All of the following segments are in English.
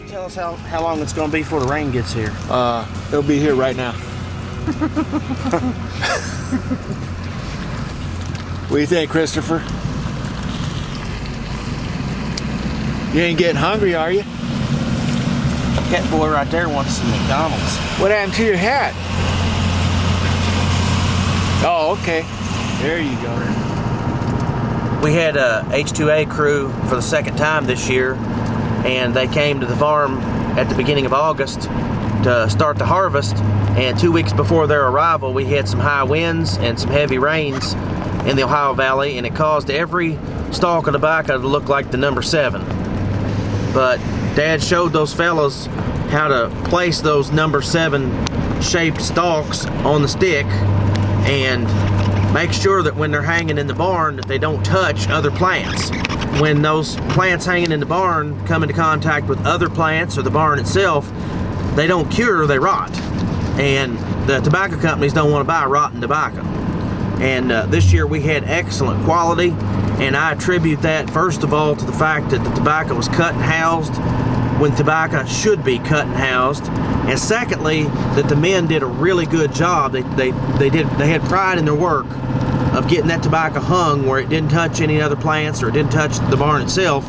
Tell us how long it's going to be before the rain gets here. It'll be here right now. What do you think, Christopher? You ain't getting hungry, are you? Cat boy right there wants some McDonald's. What happened to your hat? Oh, okay. There you go. We had a H2A crew for the second time this year, and they came to the farm at the beginning of August to start the harvest, and 2 weeks before their arrival we had some high winds and some heavy rains in the Ohio Valley, and it caused every stalk of tobacco to look like the number 7. But Dad showed those fellas how to place those number 7 shaped stalks on the stick and make sure that when they're hanging in the barn that they don't touch other plants. When those plants hanging in the barn come into contact with other plants or the barn itself, they don't cure, they rot. And the tobacco companies don't want to buy rotten tobacco. And this year we had excellent quality, and I attribute that first of all to the fact that the tobacco was cut and housed when tobacco should be cut and housed, and secondly that the men did a really good job. They had pride in their work of getting that tobacco hung where it didn't touch any other plants or it didn't touch the barn itself,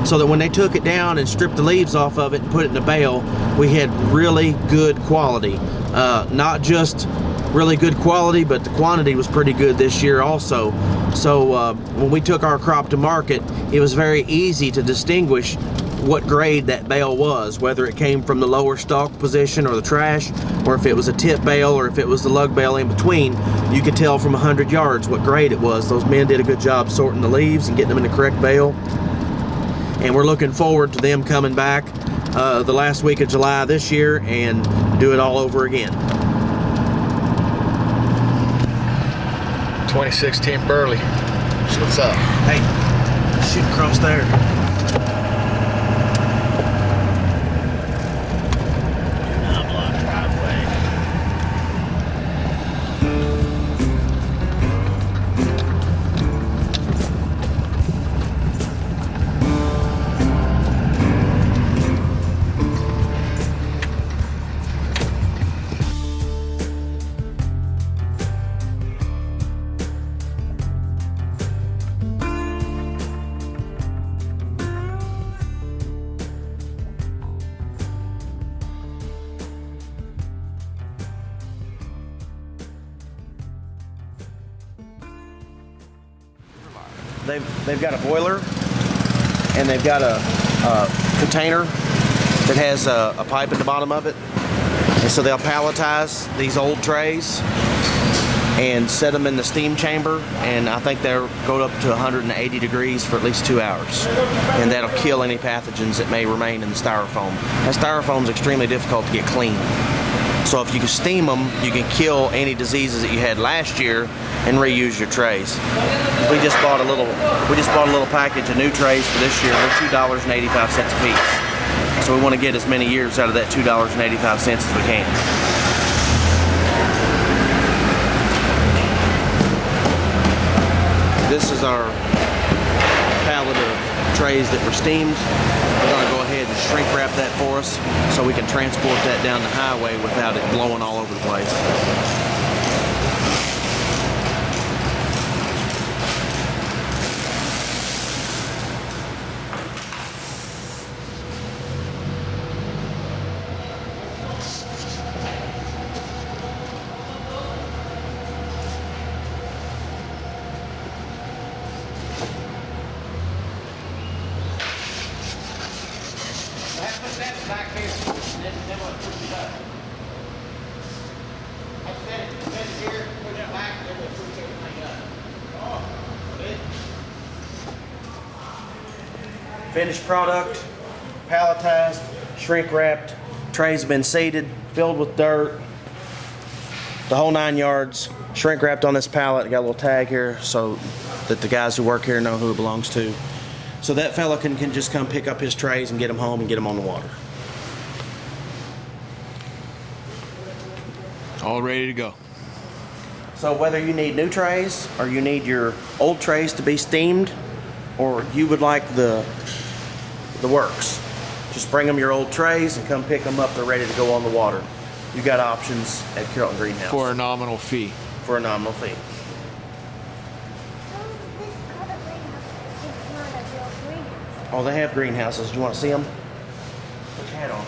so that when they took it down and stripped the leaves off of it and put it in a bale, we had really good quality. Not just really good quality, but the quantity was pretty good this year also. So when we took our crop to market, it was very easy to distinguish what grade that bale was, whether it came from the lower stalk position or the trash, or if it was a tip bale, or if it was the lug bale in between. You could tell from 100 yards what grade it was. Those men did a good job sorting the leaves and getting them in the correct bale, and we're looking forward to them coming back the last week of July this year and do it all over again. 2016 Burley. What's up? Hey, shoot across there. They've got a boiler, and they've got a container that has a pipe in the bottom of it, and so they'll palletize these old trays and set them in the steam chamber, and I think they'll go up to 180 degrees for at least 2 hours, and that'll kill any pathogens that may remain in the styrofoam. That styrofoam is extremely difficult to get clean. So if you can steam them, you can kill any diseases that you had last year and reuse your trays. We just bought a little package of new trays for this year. They're $2.85 a piece. So we want to get as many years out of that $2.85 as we can. This is our pallet of trays that were steamed. We're going to go ahead and shrink wrap that for us so we can transport that down the highway without it blowing all over the place. back here, then we'll push it up. I said it, here, push it back, then we'll push everything up. Oh, good. Finished product, palletized, shrink wrapped, trays have been seeded, filled with dirt, the whole 9 yards, shrink wrapped on this pallet. Got a little tag here so that the guys who work here know who it belongs to. So that fella can just come pick up his trays and get them home and get them on the water. All ready to go. So whether you need new trays or you need your old trays to be steamed, or you would like the works, just bring them your old trays and come pick them up. They're ready to go on the water. You got options at Carrollton Greenhouse. For a nominal fee. For a nominal fee. Oh, they have greenhouses. Do you want to see them? Put your hat on.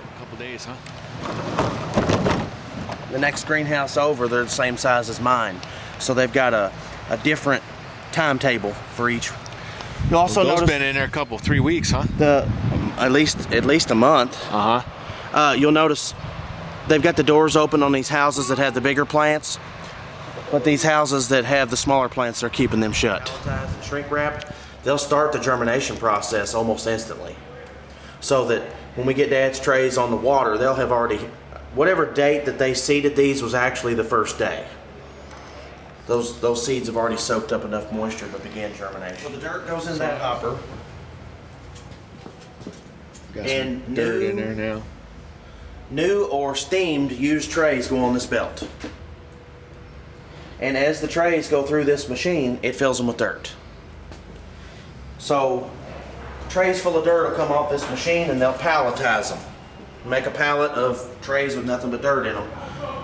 A couple days, huh? The next greenhouse over, they're the same size as mine. So they've got a different timetable for each. You'll also Those notice been in there a couple, 3 weeks, huh? at least a month. You'll notice they've got the doors open on these houses that have the bigger plants, but these houses that have the smaller plants, they're keeping them shut. Palletized and shrink wrapped, they'll start the germination process almost instantly. So that when we get Dad's trays on the water, they'll have already, whatever date that they seeded these was actually the first day. Those seeds have already soaked up enough moisture to begin germination. So the dirt goes in that hopper. Got And some dirt in there now. New or steamed used trays go on this belt. And as the trays go through this machine, it fills them with dirt. So trays full of dirt will come off this machine and they'll palletize them. Make a pallet of trays with nothing but dirt in them.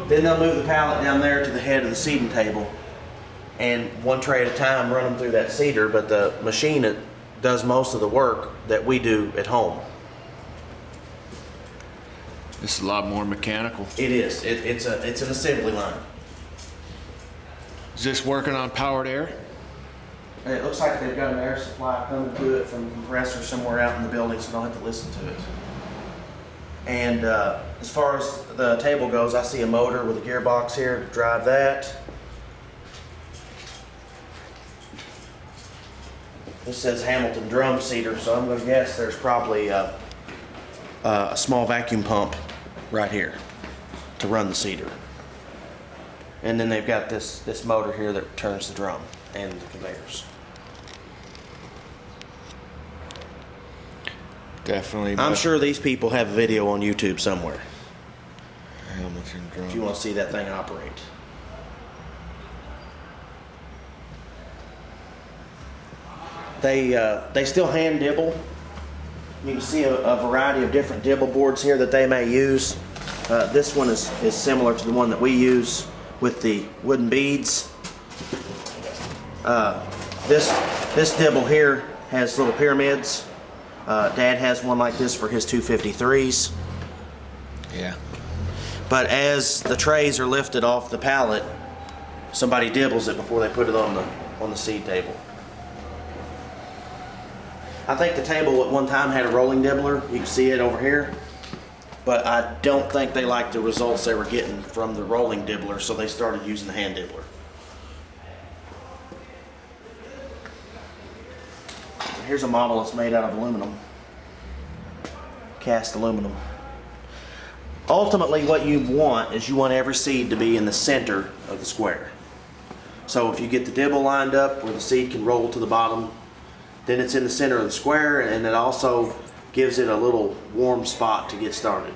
Then they'll move the pallet down there to the head of the seeding table, and one tray at a time run them through that seeder, but the machine that does most of the work that we do at home. This is a lot more mechanical. It is. It's an assembly line. Is this working on powered air? And it looks like they've got an air supply coming to it from a compressor somewhere out in the building, so I don't have to listen to it. And as far as the table goes, I see a motor with a gearbox here to drive that. This says Hamilton drum seeder, so I'm going to guess there's probably a small vacuum pump right here to run the seeder. And then they've got this motor here that turns the drum and the conveyors. Definitely. I'm sure these people have a video on YouTube somewhere Hamilton drum. if you want to see that thing operate. They still hand dibble. You can see a variety of different dibble boards here that they may use. This one is similar to the one that we use with the wooden beads. This dibble here has little pyramids. Dad has one like this for his 253s. Yeah. But as the trays are lifted off the pallet, somebody dibbles it before they put it on the seed table. I think the table at one time had a rolling dibbler. You can see it over here. But I don't think they liked the results they were getting from the rolling dibbler, so they started using the hand dibbler. Here's a model that's made out of aluminum, cast aluminum. Ultimately, what you want is you want every seed to be in the center of the square. So if you get the dibble lined up where the seed can roll to the bottom, then it's in the center of the square, and it also gives it a little warm spot to get started.